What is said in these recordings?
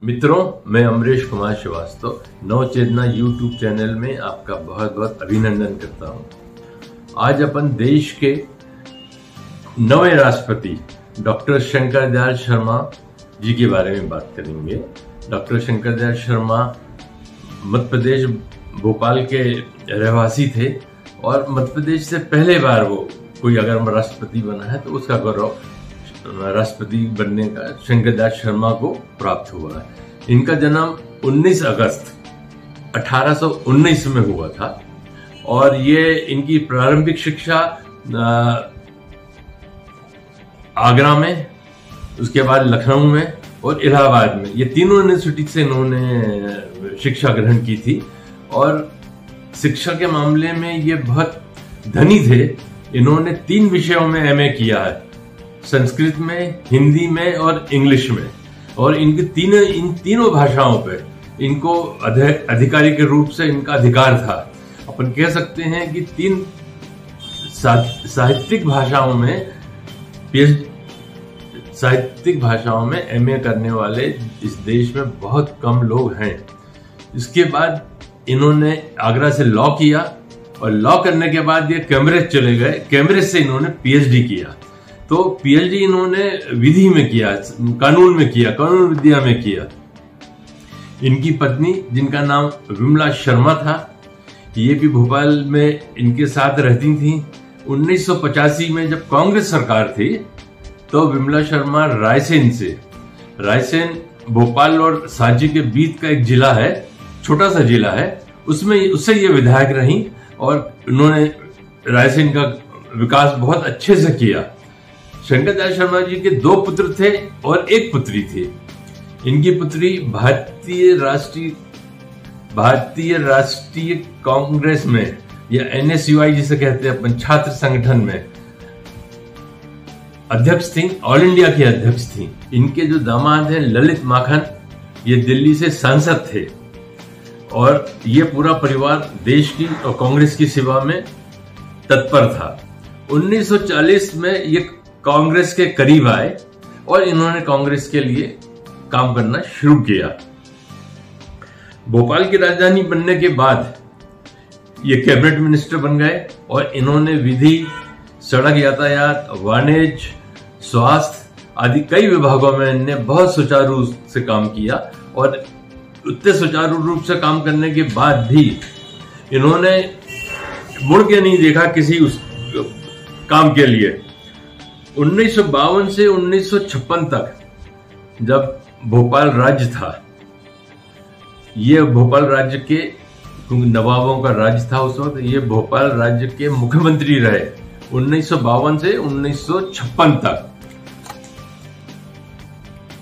मित्रों, मैं अमरीश कुमार श्रीवास्तव नवचेतना YouTube channel में आपका बहुत बहुत अभिनंदन करता हूं। आज अपन देश के नवे राष्ट्रपति डॉक्टर शंकर दयाल शर्मा जी के बारे में बात करेंगे। डॉक्टर शंकर दयाल शर्मा मध्य प्रदेश भोपाल के रहवासी थे और मध्य प्रदेश से पहले बार वो कोई अगर राष्ट्रपति बना है तो उसका गौरव राष्ट्रपति बनने का शंकर दयाल शर्मा को प्राप्त हुआ है। इनका जन्म 19 अगस्त 1819 में हुआ था और ये इनकी प्रारंभिक शिक्षा आगरा में, उसके बाद लखनऊ में और इलाहाबाद में, ये तीनों यूनिवर्सिटी से इन्होंने शिक्षा ग्रहण की थी और शिक्षा के मामले में ये बहुत धनी थे। इन्होंने 3 विषयों में एमए किया है, संस्कृत में, हिंदी में और इंग्लिश में, और इन तीनों भाषाओं पे इनको अधिकारी के रूप से इनका अधिकार था। अपन कह सकते हैं कि 3 साहित्यिक भाषाओं में एमए करने वाले इस देश में बहुत कम लोग हैं। इसके बाद इन्होंने आगरा से लॉ किया और लॉ करने के बाद ये कैम्ब्रिज चले गए। कैम्ब्रिज से इन्होंने पीएचडी किया। तो पीएचडी इन्होंने विधि में किया, कानून में किया, कानून विद्या में किया। इनकी पत्नी, जिनका नाम विमला शर्मा था, ये भी भोपाल में इनके साथ रहती थी। 1985 में जब कांग्रेस सरकार थी तो विमला शर्मा रायसेन भोपाल और सांची के बीच का एक जिला है, छोटा सा जिला है, उससे ये विधायक रही और उन्होंने रायसेन का विकास बहुत अच्छे से किया। शंकर दयाल शर्मा जी के 2 पुत्र थे और 1 पुत्री थी। इनकी पुत्री भारतीय राष्ट्रीय कांग्रेस में या एनएसयूआई जिसे कहते हैं अपन, छात्र संगठन में अध्यक्ष थी, ऑल इंडिया की अध्यक्ष थी। इनके जो दामाद हैं ललित माखन, ये दिल्ली से सांसद थे और ये पूरा परिवार देश की और कांग्रेस की सेवा में तत्पर था। 1940 में ये कांग्रेस के करीब आए और इन्होंने कांग्रेस के लिए काम करना शुरू किया। भोपाल की राजधानी बनने के बाद ये कैबिनेट मिनिस्टर बन गए और इन्होंने विधि, सड़क यातायात, वाणिज्य, स्वास्थ्य आदि कई विभागों में इन्होंने बहुत सुचारू रूप से काम किया और उतने सुचारू रूप से काम करने के बाद भी इन्होंने मुड़ के नहीं देखा किसी उस काम के लिए। 1952 से 1956 तक जब भोपाल राज्य था, ये भोपाल राज्य के नवाबों का राज्य था उस वक्त, ये भोपाल राज्य के मुख्यमंत्री रहे 1952 से 1956 तक।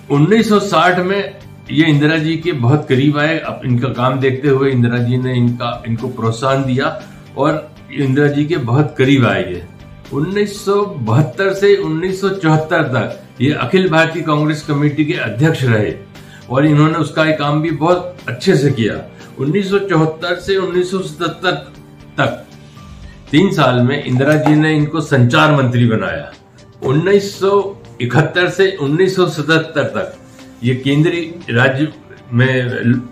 1960 में ये इंदिरा जी के बहुत करीब आए। अब इनका काम देखते हुए इंदिरा जी ने इनको प्रोत्साहन दिया और इंदिरा जी के बहुत करीब आए ये। 1972 से 1974 तक ये अखिल भारतीय कांग्रेस कमेटी के अध्यक्ष रहे और इन्होंने उसका काम भी बहुत अच्छे से किया। 1974 से 1977 तक 3 साल में इंदिरा जी ने इनको संचार मंत्री बनाया। 1971 से 1977 तक ये केंद्रीय राज्य में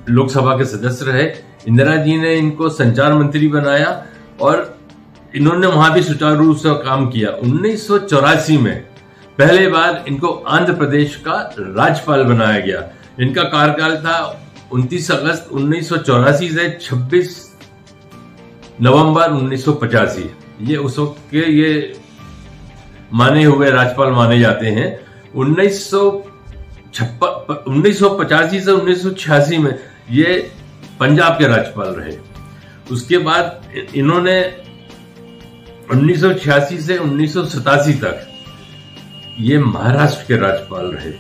लोकसभा के सदस्य रहे। इंदिरा जी ने इनको संचार मंत्री बनाया और इन्होंने वहां भी सुचारू रूप से काम किया। 1984 में पहले बार इनको आंध्र प्रदेश का राज्यपाल बनाया गया। इनका कार्यकाल था 29 अगस्त 1984 से 26 नवंबर 1985। ये उस वक्त के ये माने हुए राज्यपाल माने जाते हैं। 1985 से 1986 में ये पंजाब के राज्यपाल रहे। उसके बाद इन्होंने 1986 से 1987 तक ये महाराष्ट्र के राज्यपाल रहे।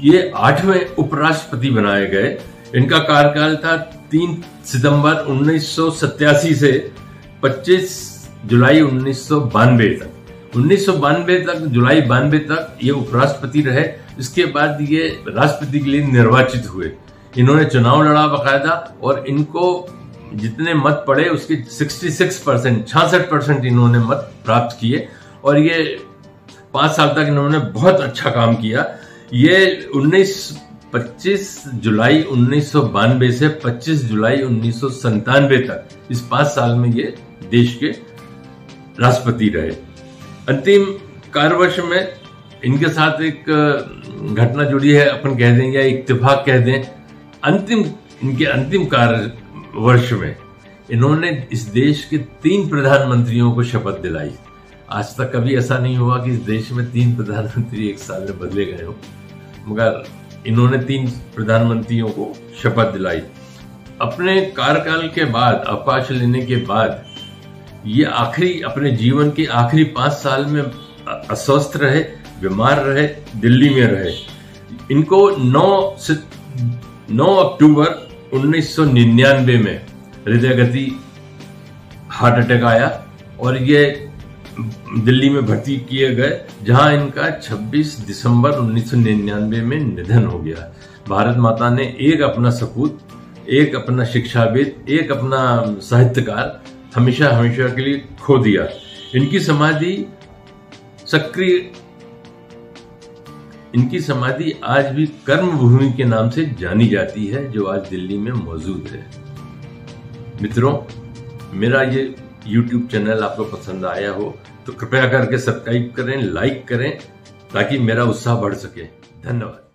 ये 8वें उपराष्ट्रपति बनाए गए। इनका कार्यकाल था 3 सितंबर 1987 से 25 जुलाई 1992 तक। 1992 तक, जुलाई 92 तक ये उपराष्ट्रपति रहे। इसके बाद ये राष्ट्रपति के लिए निर्वाचित हुए। इन्होंने चुनाव लड़ा बाकायदा और इनको जितने मत पड़े उसके 66% इन्होंने मत प्राप्त किए और ये 5 साल तक इन्होंने बहुत अच्छा काम किया। ये 25 जुलाई 1992 से 25 जुलाई 1997 तक इस 5 साल में ये देश के राष्ट्रपति रहे। अंतिम कार्यवर्ष में इनके साथ एक घटना जुड़ी है, अपन कह दें या इत्तेफाक कह दें। इनके अंतिम कार्यवर्ष में इन्होंने इस देश के 3 प्रधानमंत्रियों को शपथ दिलाई। आज तक कभी ऐसा नहीं हुआ कि इस देश में 3 प्रधानमंत्री एक साल में बदले गए हो, मगर इन्होंने 3 प्रधानमंत्रियों को शपथ दिलाई। अपने कार्यकाल के बाद, अवकाश लेने के बाद, ये अपने जीवन के आखिरी 5 साल में अस्वस्थ रहे, बीमार रहे, दिल्ली में रहे। इनको 9 अक्टूबर 1999 में हृदय गति हार्ट अटैक आया और ये दिल्ली में भर्ती किए गए, जहां इनका 26 दिसंबर 1999 में निधन हो गया। भारत माता ने एक अपना सपूत, एक अपना शिक्षाविद, एक अपना साहित्यकार हमेशा हमेशा के लिए खो दिया। इनकी समाधि आज भी कर्मभूमि के नाम से जानी जाती है, जो आज दिल्ली में मौजूद है। मित्रों, मेरा ये YouTube चैनल आपको पसंद आया हो तो कृपया करके सब्सक्राइब करें, लाइक करें, ताकि मेरा उत्साह बढ़ सके। धन्यवाद।